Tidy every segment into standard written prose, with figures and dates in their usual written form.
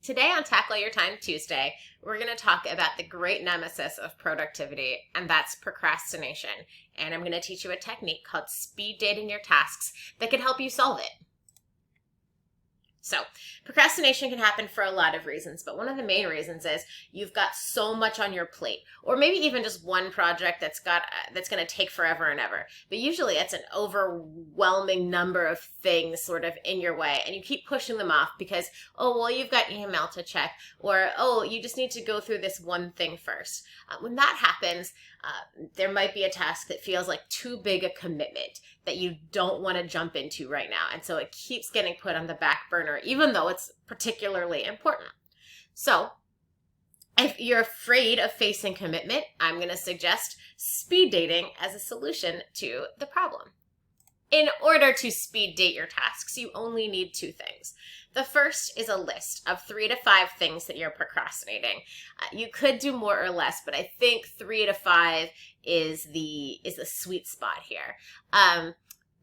Today on Tackle Your Time Tuesday, we're going to talk about the great nemesis of productivity, and that's procrastination. And I'm going to teach you a technique called speed dating your tasks that can help you solve it. So, procrastination can happen for a lot of reasons, but one of the main reasons is you've got so much on your plate, or maybe even just one project that's going to take forever and ever. But usually it's an overwhelming number of things sort of in your way, and you keep pushing them off because, oh, well, you've got email to check, or, oh, you just need to go through this one thing first. When that happens, there might be a task that feels like too big a commitment that you don't want to jump into right now. And so it keeps getting put on the back burner, even though it's particularly important. So if you're afraid of facing commitment, I'm going to suggest speed dating as a solution to the problem. In order to speed date your tasks, you only need two things. The first is a list of 3 to 5 things that you're procrastinating. You could do more or less, but I think 3 to 5 is the sweet spot here.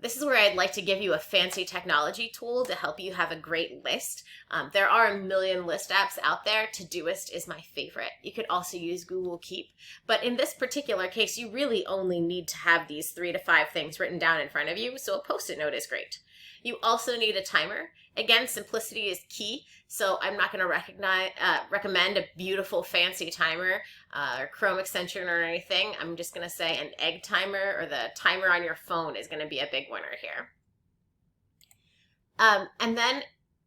This is where I'd like to give you a fancy technology tool to help you have a great list. There are a million list apps out there. Todoist is my favorite. You could also use Google Keep. But in this particular case, you really only need to have these 3 to 5 things written down in front of you, so a Post-it note is great. You also need a timer. Again, simplicity is key, so I'm not going to recommend a beautiful fancy timer or Chrome extension or anything. I'm just going to say an egg timer, or the timer on your phone is going to be a big winner here. And then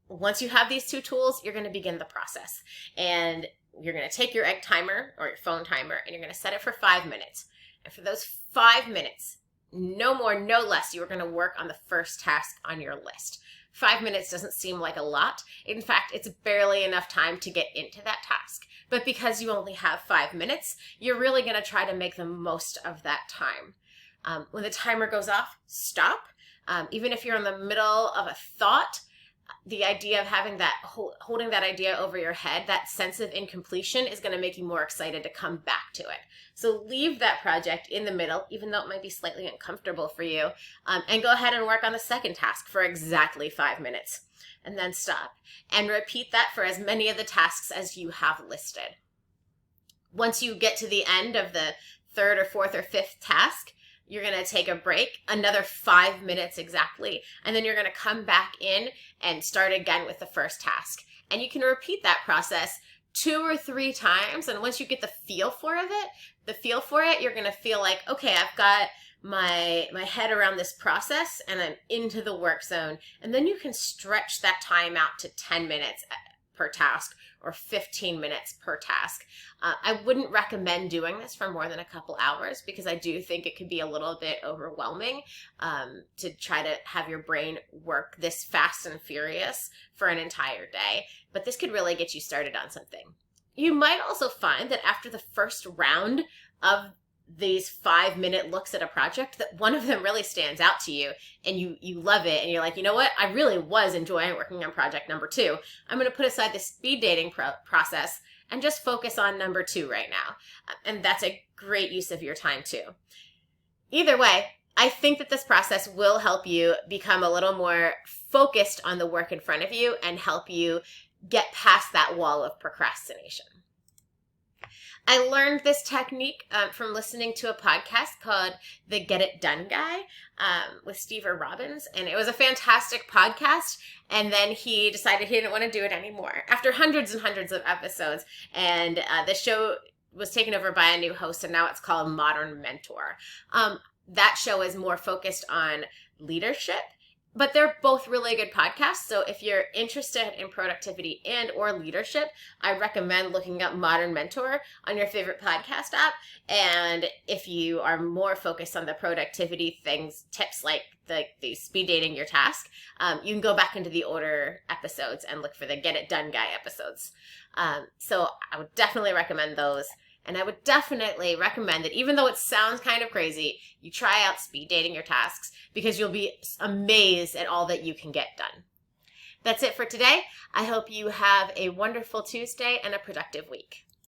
once you have these two tools, you're going to begin the process. And you're going to take your egg timer or your phone timer, and you're going to set it for 5 minutes. And for those 5 minutes, no more, no less, you are going to work on the first task on your list. 5 minutes doesn't seem like a lot. In fact, it's barely enough time to get into that task. But because you only have 5 minutes, you're really going to try to make the most of that time. When the timer goes off, stop. Even if you're in the middle of a thought, the idea of having that, holding that idea over your head, that sense of incompletion is going to make you more excited to come back to it. So leave that project in the middle, even though it might be slightly uncomfortable for you, and go ahead and work on the second task for exactly 5 minutes, and then stop. And repeat that for as many of the tasks as you have listed. Once you get to the end of the third or fourth or fifth task, you're going to take a break, another 5 minutes exactly, and then you're going to come back in and start again with the first task. And you can repeat that process 2 or 3 times, and once you get the feel for it, you're going to feel like, okay, I've got my head around this process, and I'm into the work zone. And then you can stretch that time out to 10 minutes per task, or 15 minutes per task. I wouldn't recommend doing this for more than a couple hours, because I do think it could be a little bit overwhelming to try to have your brain work this fast and furious for an entire day. But this could really get you started on something. You might also find that after the first round of these 5-minute looks at a project, that one of them really stands out to you and you love it, and you're like, you know what, I really was enjoying working on project number 2. I'm going to put aside the speed dating process and just focus on number 2 right now. And that's a great use of your time too. Either way, I think that this process will help you become a little more focused on the work in front of you and help you get past that wall of procrastination. I learned this technique from listening to a podcast called The Get It Done Guy with Steve Robbins, and it was a fantastic podcast. And then he decided he didn't want to do it anymore after hundreds and hundreds of episodes. And the show was taken over by a new host, and now it's called Modern Mentor. That show is more focused on leadership, but they're both really good podcasts. So if you're interested in productivity and or leadership, I recommend looking up Modern Mentor on your favorite podcast app. And if you are more focused on the productivity tips like the speed dating your task, you can go back into the older episodes and look for the Get It Done Guy episodes. So I would definitely recommend those. And I would definitely recommend that, even though it sounds kind of crazy, you try out speed dating your tasks, because you'll be amazed at all that you can get done. That's it for today. I hope you have a wonderful Tuesday and a productive week.